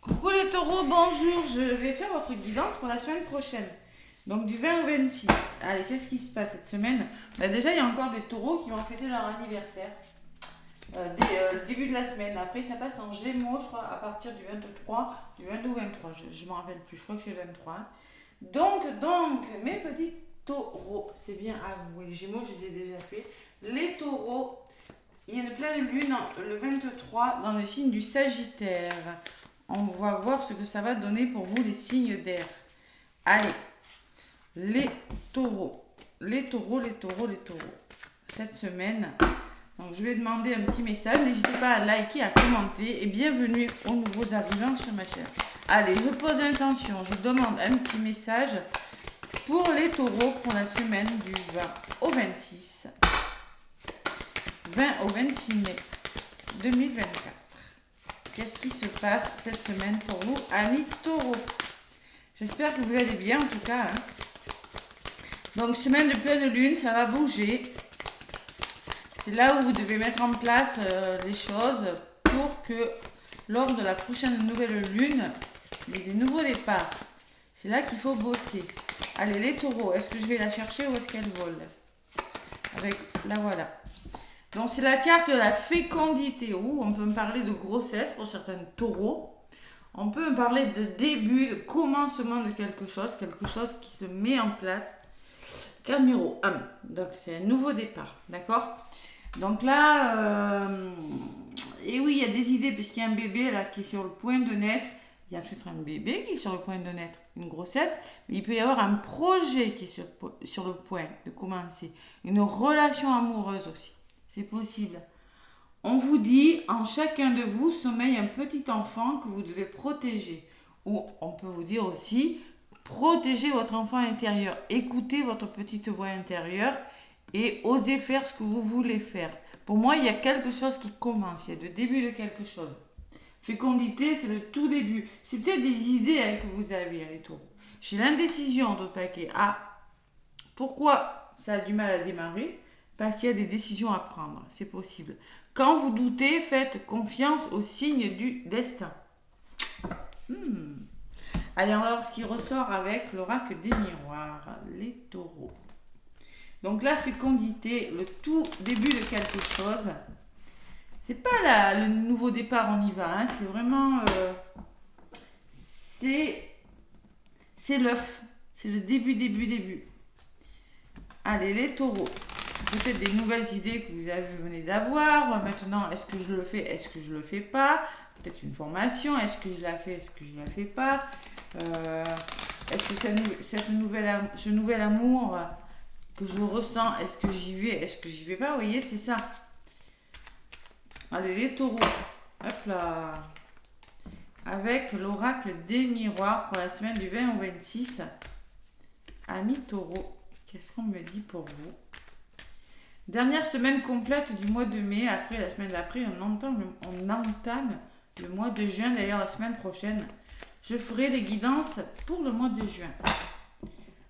Coucou les taureaux, bonjour. Je vais faire votre guidance pour la semaine prochaine. Donc du 20 au 26. Allez, qu'est-ce qui se passe cette semaine? Déjà, il y a encore des taureaux qui vont fêter leur anniversaire. Dès le début de la semaine. Après, ça passe en Gémeaux, je crois, à partir du 23, du 22 ou 23. Je ne me rappelle plus, je crois que c'est le 23. Donc, mes petits taureaux, c'est bien à vous. Les Gémeaux, je les ai déjà fait. Les taureaux, il y a une pleine lune le 23 dans le signe du Sagittaire. On va voir ce que ça va donner pour vous, les signes d'air. Allez, les taureaux. Les taureaux. Cette semaine, donc je vais demander un petit message. N'hésitez pas à liker, à commenter. Et bienvenue aux nouveaux arrivants sur ma chaîne. Allez, je pose l'intention. Je demande un petit message pour les taureaux pour la semaine du 20 au 26. 20 au 26 mai 2024. Qu'est-ce qui se passe cette semaine pour vous, amis taureaux? J'espère que vous allez bien en tout cas. Donc, semaine de pleine lune, ça va bouger. C'est là où vous devez mettre en place les choses pour que lors de la prochaine nouvelle lune, il y ait des nouveaux départs. C'est là qu'il faut bosser. Allez, les taureaux, est-ce que je vais la chercher ou est-ce qu'elle vole? Avec la voilà. Donc, c'est la carte de la fécondité, où on peut me parler de grossesse pour certains taureaux. On peut me parler de début, de commencement de quelque chose qui se met en place. Carte numéro 1. Donc, c'est un nouveau départ, d'accord? Donc là, et oui, il y a des idées, puisqu'il y a un bébé là qui est sur le point de naître. Il y a peut-être un bébé qui est sur le point de naître, une grossesse, mais il peut y avoir un projet qui est sur le point de commencer. Une relation amoureuse aussi. C'est possible. On vous dit, en chacun de vous sommeille un petit enfant que vous devez protéger. Ou on peut vous dire aussi, protégez votre enfant intérieur. Écoutez votre petite voix intérieure et osez faire ce que vous voulez faire. Pour moi, il y a quelque chose qui commence. Il y a le début de quelque chose. Fécondité, c'est le tout début. C'est peut-être des idées que vous avez, les taureaux. J'ai l'indécision d'autres paquets. Ah, pourquoi ça a du mal à démarrer? Parce qu'il y a des décisions à prendre, c'est possible. Quand vous doutez, faites confiance aux signes du destin. Allez, on va voir ce qui ressort avec l'oracle des miroirs, les taureaux. Donc la fécondité, le tout début de quelque chose. C'est pas le nouveau départ, on y va. Hein, c'est vraiment... c'est l'œuf. C'est le début. Allez, les taureaux. Peut-être des nouvelles idées que vous venez d'avoir. Maintenant, est-ce que je le fais? Est-ce que je le fais pas? Peut-être une formation. Est-ce que je la fais? Est-ce que je la fais pas? Est-ce que ce nouvel amour que je ressens, est-ce que j'y vais? Est-ce que j'y vais pas? Vous voyez, c'est ça. Allez, les taureaux. Hop là. Avec l'oracle des miroirs pour la semaine du 20 au 26. Amis taureaux, qu'est-ce qu'on me dit pour vous? Dernière semaine complète du mois de mai. Après, la semaine d'après, on entame le mois de juin. D'ailleurs, la semaine prochaine, je ferai des guidances pour le mois de juin.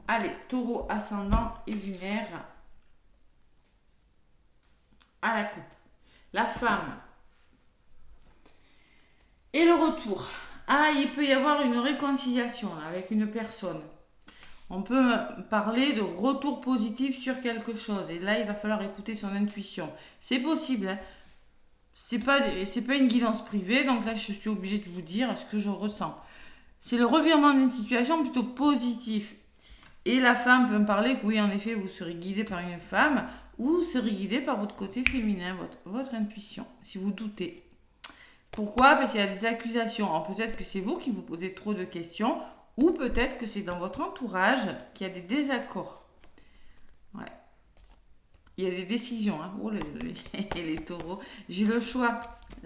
Allez, taureau, ascendant et lunaire. À la coupe. La femme. Et le retour. Ah, il peut y avoir une réconciliation avec une personne. On peut parler de retour positif sur quelque chose. Et là, il va falloir écouter son intuition. C'est possible. Hein. C'est pas une guidance privée. Donc là, je suis obligée de vous dire ce que je ressens. C'est le revirement d'une situation plutôt positive. Et la femme peut me parler que oui, en effet, vous serez guidé par une femme ou vous serez guidé par votre côté féminin, votre intuition, si vous doutez. Pourquoi? Parce qu'il y a des accusations. Alors peut-être que c'est vous qui vous posez trop de questions. Ou peut-être que c'est dans votre entourage qu'il y a des désaccords. Ouais. Il y a des décisions. Hein. Oh, les taureaux. J'ai le choix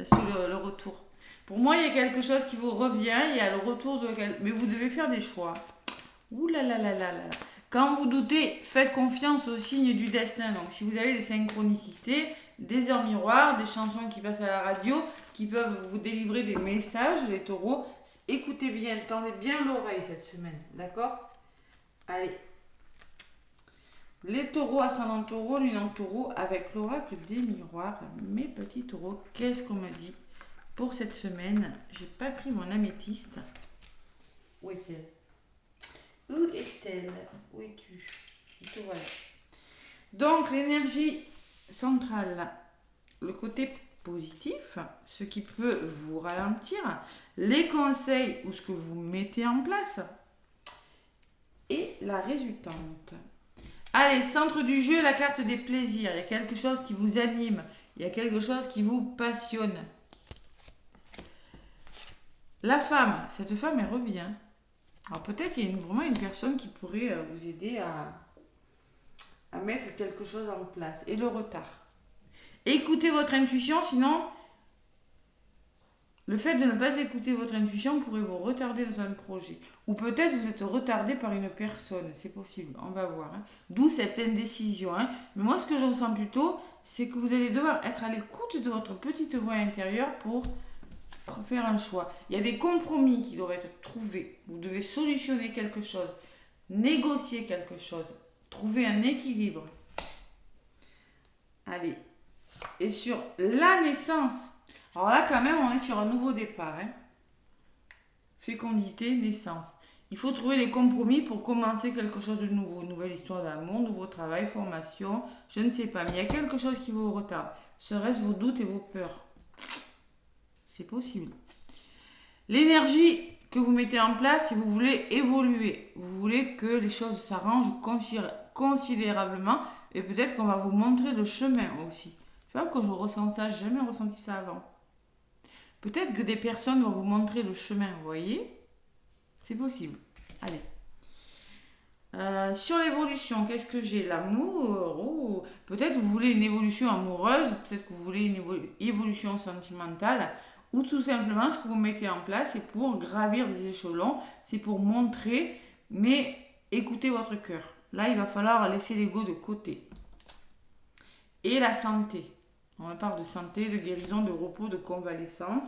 sur le retour. Pour moi, il y a quelque chose qui vous revient. Il y a le retour de... Mais vous devez faire des choix. Ouh là là là là là. Quand vous doutez, faites confiance aux signes du destin. Donc, si vous avez des synchronicités, des heures miroirs, des chansons qui passent à la radio, qui peuvent vous délivrer des messages, les taureaux, écoutez bien, tendez bien l'oreille cette semaine, d'accord? Allez. Les taureaux, ascendant taureau, lune en taureau, avec l'oracle des miroirs. Mes petits taureaux, qu'est-ce qu'on me dit pour cette semaine. J'ai pas pris mon améthyste. Où est-elle? Où est-elle? Où es-tu? Tout voilà. Donc l'énergie centrale, le côté positif, ce qui peut vous ralentir, les conseils ou ce que vous mettez en place et la résultante. Allez, centre du jeu, la carte des plaisirs. Il y a quelque chose qui vous anime, il y a quelque chose qui vous passionne. La femme, cette femme, elle revient. Alors peut-être qu'il y a vraiment une personne qui pourrait vous aider à mettre quelque chose en place. Et le retard. Écoutez votre intuition, sinon le fait de ne pas écouter votre intuition pourrait vous retarder dans un projet. Ou peut-être vous êtes retardé par une personne, c'est possible, on va voir. Hein. D'où cette indécision. Hein. Mais moi ce que je ressens plutôt, c'est que vous allez devoir être à l'écoute de votre petite voix intérieure pour faire un choix. Il y a des compromis qui doivent être trouvés. Vous devez solutionner quelque chose, négocier quelque chose, trouver un équilibre. Allez. Et sur la naissance, alors là quand même on est sur un nouveau départ. Hein. Fécondité, naissance. Il faut trouver des compromis pour commencer quelque chose de nouveau. Nouvelle histoire d'amour, nouveau travail, formation, je ne sais pas. Mais il y a quelque chose qui vous retarde. Serait-ce vos doutes et vos peurs? C'est possible. L'énergie que vous mettez en place, si vous voulez évoluer, vous voulez que les choses s'arrangent considérablement et peut-être qu'on va vous montrer le chemin aussi. Tu vois, quand je ressens ça, j'ai jamais ressenti ça avant. Peut-être que des personnes vont vous montrer le chemin, vous voyez? C'est possible. Allez. Sur l'évolution, qu'est-ce que j'ai? L'amour. Peut-être que vous voulez une évolution amoureuse, peut-être que vous voulez une évolution sentimentale, ou tout simplement ce que vous mettez en place, c'est pour gravir des échelons, c'est pour montrer, mais écoutez votre cœur. Là, il va falloir laisser l'ego de côté. Et la santé. On parle de santé, de guérison, de repos, de convalescence.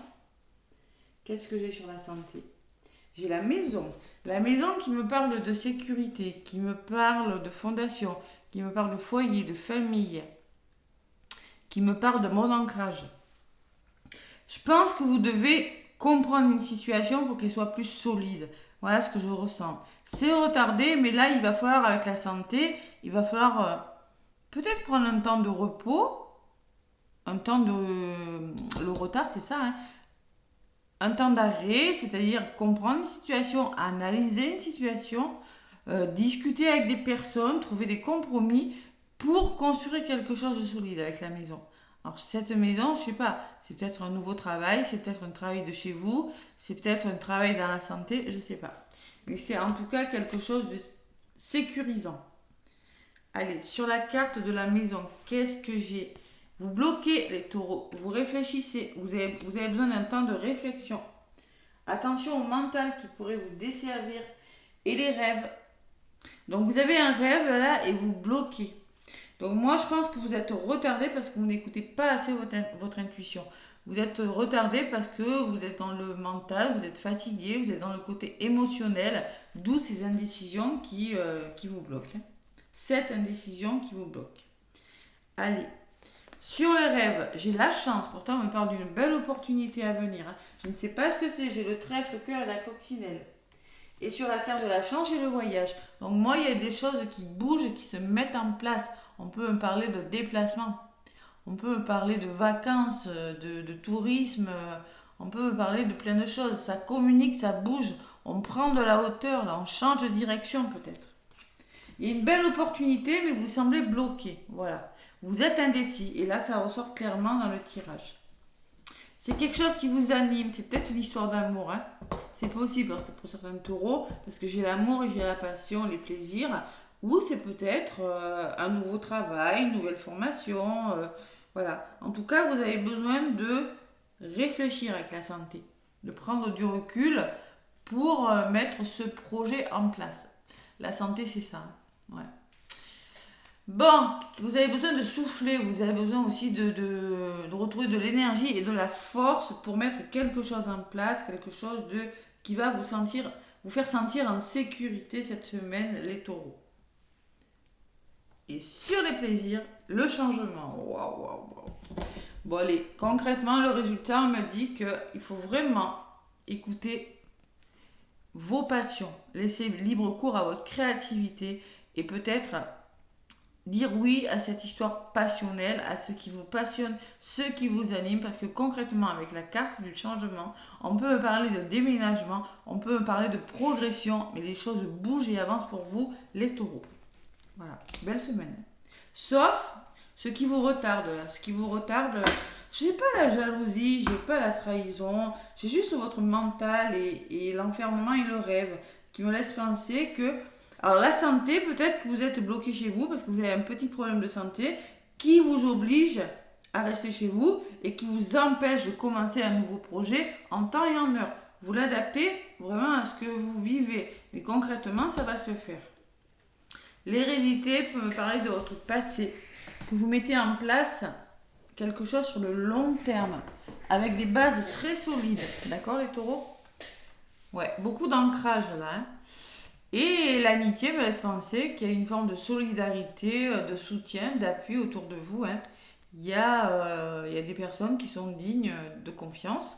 Qu'est-ce que j'ai sur la santé? J'ai la maison. La maison qui me parle de sécurité, qui me parle de fondation, qui me parle de foyer, de famille, qui me parle de mon ancrage. Je pense que vous devez comprendre une situation pour qu'elle soit plus solide. Voilà ce que je ressens. C'est retardé, mais là, il va falloir, avec la santé, il va falloir peut-être prendre un temps de repos. Un temps de... Le retard, c'est ça, hein. Un temps d'arrêt, c'est-à-dire comprendre une situation, analyser une situation, discuter avec des personnes, trouver des compromis pour construire quelque chose de solide avec la maison. Alors cette maison, je sais pas, c'est peut-être un nouveau travail, c'est peut-être un travail de chez vous, c'est peut-être un travail dans la santé, je sais pas. Mais c'est en tout cas quelque chose de sécurisant. Allez, sur la carte de la maison, qu'est-ce que j'ai? Vous bloquez les taureaux, vous réfléchissez, vous avez besoin d'un temps de réflexion. Attention au mental qui pourrait vous desservir et les rêves. Donc vous avez un rêve là et vous bloquez. Donc moi je pense que vous êtes retardé parce que vous n'écoutez pas assez votre intuition. Vous êtes retardé parce que vous êtes dans le mental, vous êtes fatigué, vous êtes dans le côté émotionnel, d'où ces indécisions qui vous bloquent. Cette indécision qui vous bloque. Allez. Sur les rêves, j'ai la chance, pourtant on me parle d'une belle opportunité à venir. Hein. Je ne sais pas ce que c'est, j'ai le trèfle, le cœur et la coccinelle. Et sur la carte de la chance, j'ai le voyage. Donc moi, il y a des choses qui bougent, qui se mettent en place. On peut me parler de déplacement, on peut me parler de vacances, de tourisme, on peut me parler de plein de choses. Ça communique, ça bouge, on prend de la hauteur, là, on change de direction peut-être. Il y a une belle opportunité, mais vous semblez bloqué. Voilà. Vous êtes indécis. Et là, ça ressort clairement dans le tirage. C'est quelque chose qui vous anime. C'est peut-être une histoire d'amour. Hein. C'est possible pour certains taureaux. Parce que j'ai l'amour et j'ai la passion, les plaisirs. Ou c'est peut-être un nouveau travail, une nouvelle formation. Voilà. En tout cas, vous avez besoin de réfléchir avec la santé. De prendre du recul pour mettre ce projet en place. La santé, c'est ça. Ouais. Bon, vous avez besoin de souffler, vous avez besoin aussi de retrouver de l'énergie et de la force pour mettre quelque chose en place, quelque chose qui va vous faire sentir en sécurité cette semaine, les taureaux. Et sur les plaisirs, le changement. Waouh, waouh, waouh. Bon, allez, concrètement, le résultat me dit qu'il faut vraiment écouter vos passions, laisser libre cours à votre créativité et peut-être dire oui à cette histoire passionnelle, à ce qui vous passionne, ce qui vous anime, parce que concrètement, avec la carte du changement, on peut me parler de déménagement, on peut me parler de progression, mais les choses bougent et avancent pour vous, les taureaux. Voilà, belle semaine. Sauf ce qui vous retarde, j'ai pas la jalousie, j'ai pas la trahison, j'ai juste votre mental et l'enfermement et le rêve qui me laissent penser que alors la santé, peut-être que vous êtes bloqué chez vous parce que vous avez un petit problème de santé qui vous oblige à rester chez vous et qui vous empêche de commencer un nouveau projet en temps et en heure. Vous l'adaptez vraiment à ce que vous vivez, mais concrètement, ça va se faire. L'hérédité peut me parler de votre passé, que vous mettez en place quelque chose sur le long terme, avec des bases très solides. D'accord les taureaux? Ouais, beaucoup d'ancrage là. Hein. Et l'amitié me laisse penser qu'il y a une forme de solidarité, de soutien, d'appui autour de vous. Hein. Il y a des personnes qui sont dignes de confiance.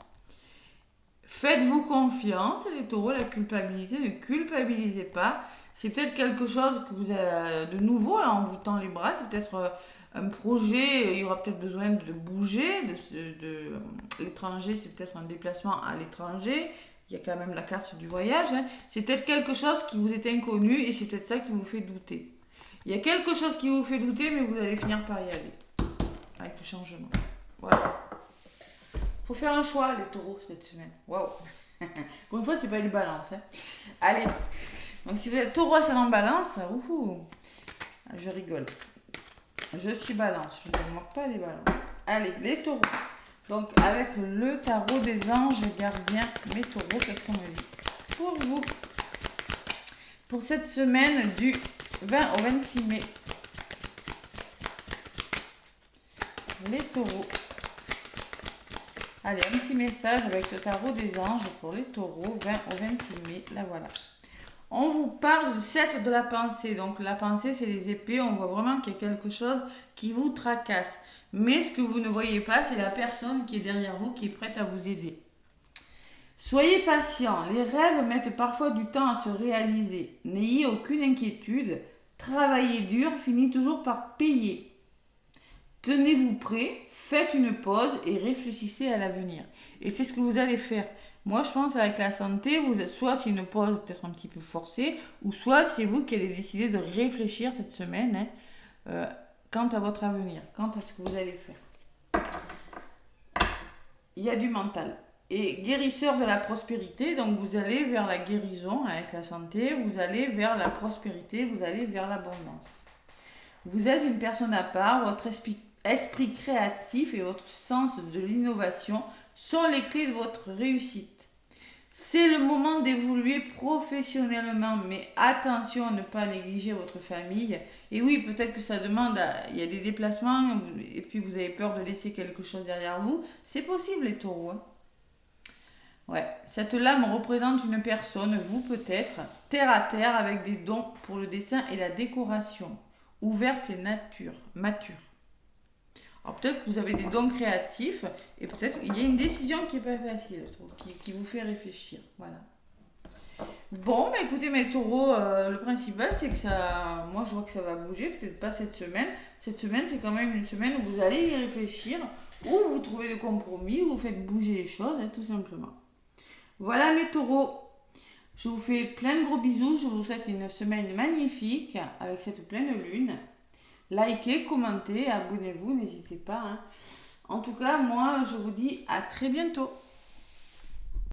Faites-vous confiance, les taureaux, la culpabilité, ne culpabilisez pas. C'est peut-être quelque chose que vous avez de nouveau hein, en vous tend les bras. C'est peut-être un projet, il y aura peut-être besoin de bouger. L'étranger, c'est peut-être un déplacement à l'étranger. Il y a quand même la carte du voyage. Hein. C'est peut-être quelque chose qui vous est inconnu et c'est peut-être ça qui vous fait douter. Il y a quelque chose qui vous fait douter, mais vous allez finir par y aller. Avec le changement. Voilà. Faut faire un choix, les taureaux, cette semaine. Waouh. Pour une fois, c'est pas une balance. Hein. Allez. Donc, si vous êtes taureau ascendant balance, je rigole. Je suis balance. Je ne manque pas des balances. Allez, les taureaux. Donc, avec le tarot des anges gardiens, mes taureaux, qu'est-ce qu'on me dit pour vous? Pour cette semaine du 20 au 26 mai. Les taureaux. Allez, un petit message avec le tarot des anges pour les taureaux, 20 au 26 mai. Là, voilà. On vous parle du 7 de la pensée. Donc, la pensée, c'est les épées. On voit vraiment qu'il y a quelque chose qui vous tracasse. Mais ce que vous ne voyez pas, c'est la personne qui est derrière vous, qui est prête à vous aider. Soyez patient. Les rêves mettent parfois du temps à se réaliser. N'ayez aucune inquiétude. Travailler dur finit toujours par payer. Tenez-vous prêt, faites une pause et réfléchissez à l'avenir. Et c'est ce que vous allez faire. Moi, je pense avec la santé, soit c'est une pause peut-être un petit peu forcée, ou soit c'est vous qui allez décider de réfléchir cette semaine quant à votre avenir, quant à ce que vous allez faire. Il y a du mental. Et guérisseur de la prospérité, donc vous allez vers la guérison avec la santé, vous allez vers la prospérité, vous allez vers l'abondance. Vous êtes une personne à part, votre esprit créatif et votre sens de l'innovation sont les clés de votre réussite. C'est le moment d'évoluer professionnellement, mais attention à ne pas négliger votre famille. Et oui, peut-être que ça demande, il y a des déplacements, et puis vous avez peur de laisser quelque chose derrière vous. C'est possible les taureaux. Hein. Ouais, cette lame représente une personne, vous peut-être, terre à terre, avec des dons pour le dessin et la décoration, ouverte et mature. Alors peut-être que vous avez des dons créatifs et peut-être qu'il y a une décision qui n'est pas facile, qui vous fait réfléchir. Voilà. Bon, bah écoutez mes taureaux, le principal c'est que moi je vois que ça va bouger, peut-être pas cette semaine. Cette semaine c'est quand même une semaine où vous allez y réfléchir, où vous trouvez des compromis, où vous faites bouger les choses, hein, tout simplement. Voilà mes taureaux. Je vous fais plein de gros bisous, je vous souhaite une semaine magnifique avec cette pleine lune. Likez, commentez, abonnez-vous, n'hésitez pas. Hein. En tout cas, moi, je vous dis à très bientôt.